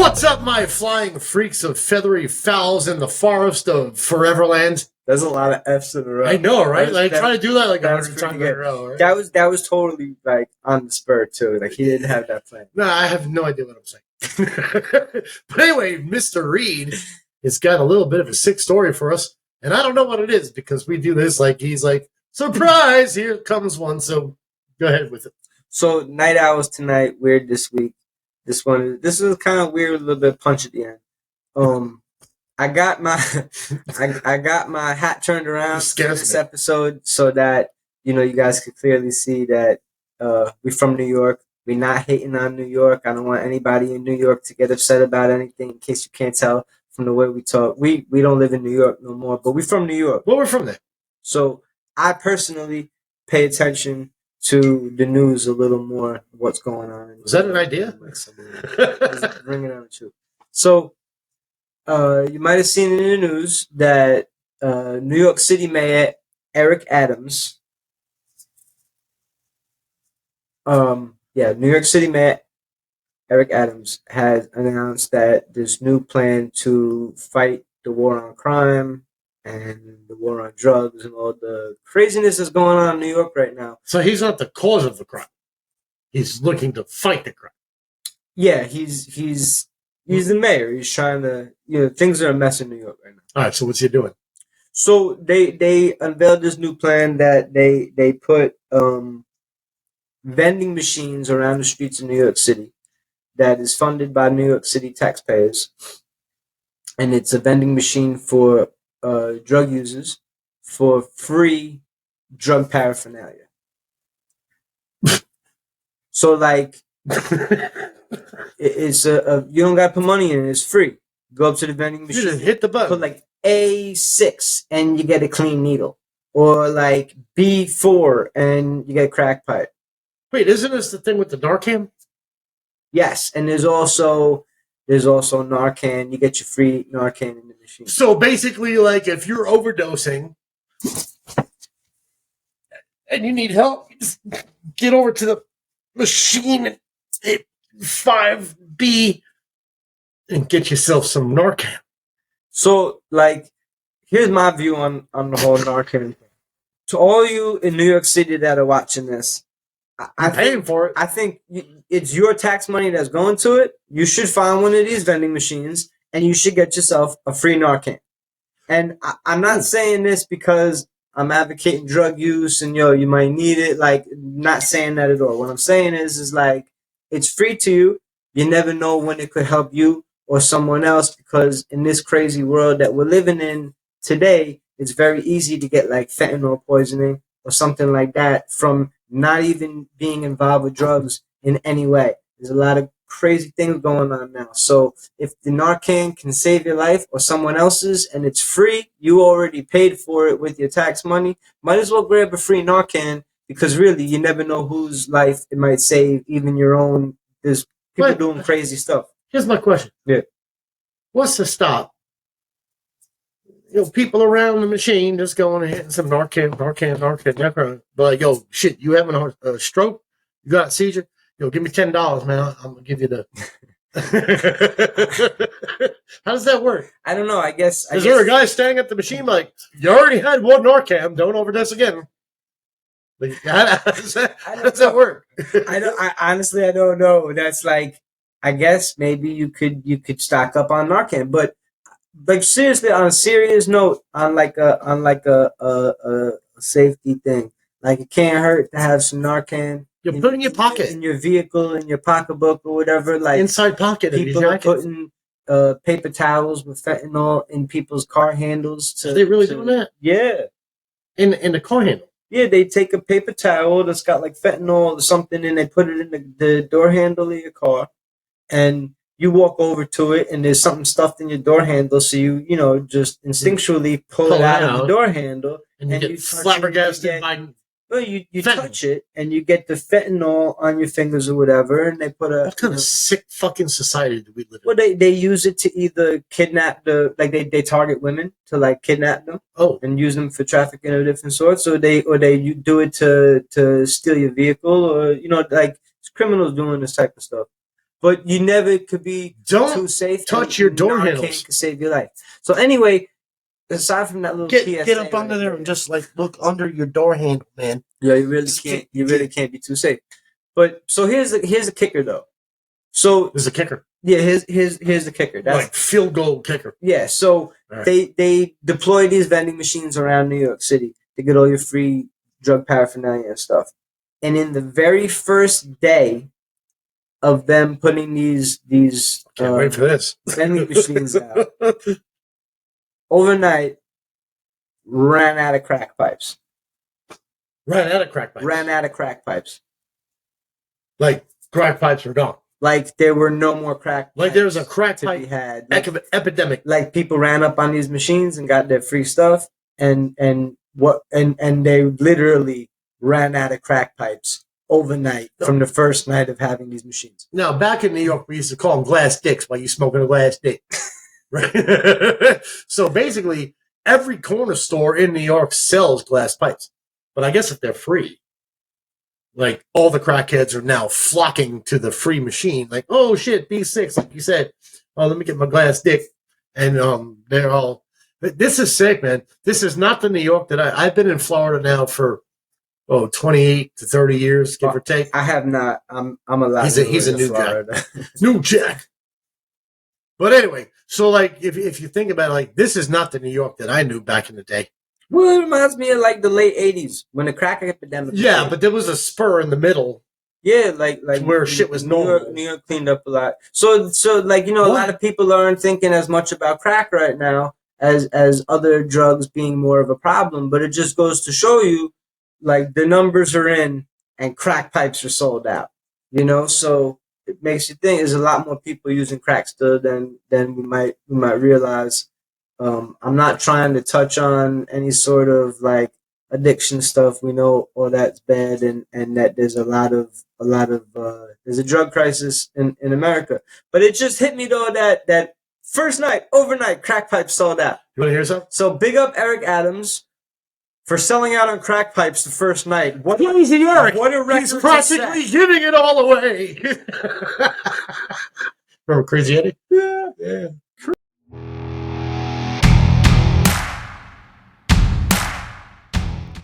What's up, my flying freaks of feathery fowls in the forest of Foreverland? There's a lot of F's in a row. I know, right? Like, try to do that like 100 times in a row. Right? That was totally like on the spur too. Like he didn't have that plan. No, I have no idea what I'm saying. But anyway, Mr. Reed has got a little bit of a sick story for us, and I don't know what it is because we do this like he's like, surprise! Here comes one. So go ahead with it. So Night Owls tonight, weird this week. This is kind of weird, a little bit punch at the end. I got my I got my hat turned around for this episode so that you guys could clearly see that we're from New York. We're not hating on New York. I don't want anybody in New York to get upset about anything. In case you can't tell from the way we talk, we don't live in New York no more, but we're from New York. Well, we're from there. So I personally pay attention to the news a little more. What's going on? Was that an idea? Bring it on too. So you might have seen in the news that New York City Mayor Eric Adams. New York City Mayor Eric Adams has announced that this new plan to fight the war on crime and the war on drugs and all the craziness that's going on in New York right now. So he's not the cause of the crime. He's looking to fight the crime. Yeah, he's the mayor. He's trying to, things are a mess in New York right now. All right, so what's he doing? So they unveiled this new plan that they put vending machines around the streets of New York City that is funded by New York City taxpayers. And it's a vending machine for drug users for free drug paraphernalia. So like it's you don't got to put money in it. It's free. Go up to the vending machine. You just hit the button. Put like A6 and you get a clean needle, or like B4 and you get a crack pipe. Wait, isn't this the thing with the Narcan? Yes, and there's also Narcan. You get your free Narcan in the machine. So basically, like if you're overdosing and you need help, you just get over to the machine and hit 5B and get yourself some Narcan. So, like, here's my view on the whole Narcan thing. To all you in New York City that are watching this, I'm paying for it. I think it's your tax money that's going to it. You should find one of these vending machines and you should get yourself a free Narcan. And I'm not saying this because I'm advocating drug use and you might need it. Like, not saying that at all. What I'm saying is like, it's free to you. You never know when it could help you or someone else, because in this crazy world that we're living in today, it's very easy to get like fentanyl poisoning or something like that from not even being involved with drugs in any way. There's a lot of crazy things going on now. So if the Narcan can save your life or someone else's and it's free, you already paid for it with your tax money, might as well grab a free Narcan, because really you never know whose life it might save, even your own. There's people doing crazy stuff. Here's my question. Yeah. What's the stop? People around the machine just going and hitting some Narcan. But like, yo, shit, you having a stroke? You got a seizure? Yo, give me $10, man. I'm gonna give you the. How does that work? I don't know. I guess. Is there a guy standing at the machine like, you already had one Narcan, don't overdose again? Like, how does that work? I honestly don't know. That's like, I guess maybe you could stock up on Narcan, but like seriously, on a serious note, on like a safety thing, like it can't hurt to have some Narcan. You put in your pocket, in your vehicle, in your pocketbook or whatever. Like inside pocket. People are putting paper towels with fentanyl in people's car handles. Are they really doing that? Yeah, in the car handle. Yeah, they take a paper towel that's got like fentanyl or something, and they put it in the door handle of your car, and you walk over to it, and there's something stuffed in your door handle, so you just instinctually pull it out of the door handle, and you get flabbergasted by. Well, you touch it, and you get the fentanyl on your fingers or whatever, and they put a... What kind of sick fucking society do we live in? Well, they use it to either kidnap they target women to like kidnap them, and use them for trafficking of different sorts, or they do it to steal your vehicle, or like criminals doing this type of stuff. but you never could be Don't too safe. touch your door Narcan handles. can save your life. So anyway, aside from that little PSA, Get up under there and just like look under your door handle, man. Yeah, you really can't. You really can't be too safe. But so here's the kicker though. So There's a kicker. yeah, here's the kicker. That's Like field goal kicker. yeah. So Right. they deploy these vending machines around New York City to get all your free drug paraphernalia and stuff. And in the very first day of them putting these Can't wait for this. vending machines out, overnight ran out of crack pipes. Ran out of crack pipes. Ran out of crack pipes. Like crack pipes are gone. Like there were no more crack. Like there was a crack to be pipe had. epidemic. Like people ran up on these machines and got their free stuff, and they literally ran out of crack pipes overnight from the first night of having these machines. Now, back in New York, we used to call them glass dicks while you smoking a glass dick. Right? So basically, every corner store in New York sells glass pipes. But I guess if they're free, like all the crackheads are now flocking to the free machine. Like, oh shit, B6, like you said. Oh, let me get my glass dick. And they're all. This is sick, man. This is not the New York that I've been in Florida now for 28 to 30 years, give or take. I have not. I'm allowed. He's a new jack. New jack. But anyway, so like if you think about it, like this is not the New York that I knew back in the day. Well, it reminds me of like the late '80s when the crack epidemic. Yeah, but there was a spur in the middle. Yeah, like where shit was normal. New York cleaned up a lot. So like a lot of people aren't thinking as much about crack right now as other drugs being more of a problem. But it just goes to show you, like the numbers are in and crack pipes are sold out. So it makes you think there's a lot more people using crack still than we might realize. I'm not trying to touch on any sort of like addiction stuff. We know all that's bad and that there's a lot of there's a drug crisis in America. But it just hit me though that first night, overnight, crack pipes sold out. You want to hear something? So big up Eric Adams for selling out on crack pipes the first night. What Crazy Eric. What a record He's practically giving it all away. Remember Crazy Eddie? Yeah.